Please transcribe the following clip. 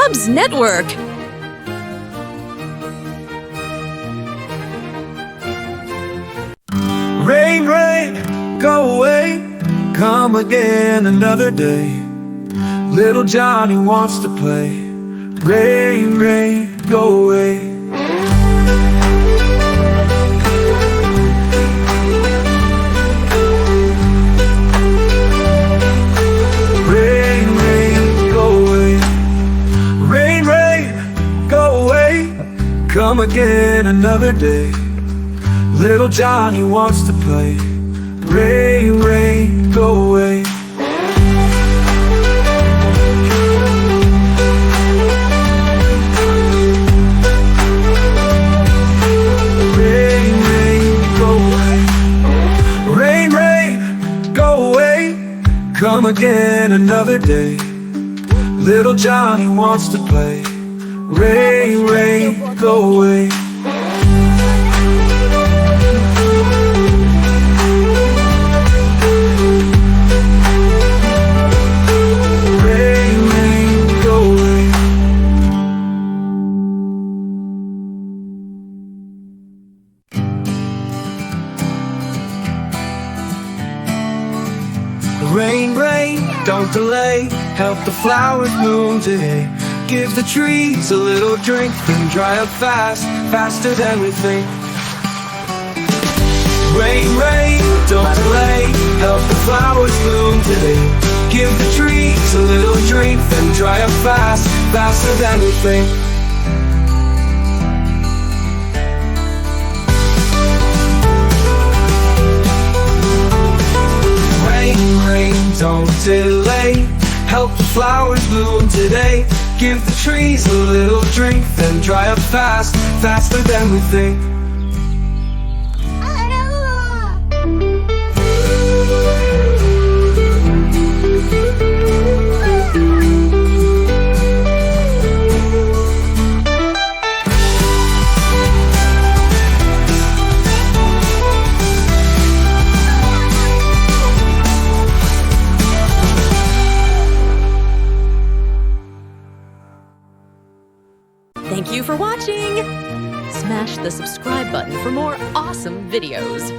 Cubs Network. Rain, rain, go away, come again another day. Little Johnny wants to play. Rain, rain, go away. Rain, rain, go away. Rain, rain, go away, come again another day. Little Johnny wants to play. Rain, rain, go away. Rain, rain, go away. Rain, rain, go away, come again another day. Little Johnny wants to play. Rain, rain, go away. Rain, rain, don't delay, help the flowers bloom today. Give the trees a little drink, then dry up fast, faster than we think. Rain, rain, don't delay, help the flowers bloom today. Give the trees a little drink, then dry up fast, faster than we think. Don't delay, help the flowers bloom today. Give the trees a little drink, then dry up fast, faster than we think. Thank you for watching! Smash the subscribe button for more awesome videos.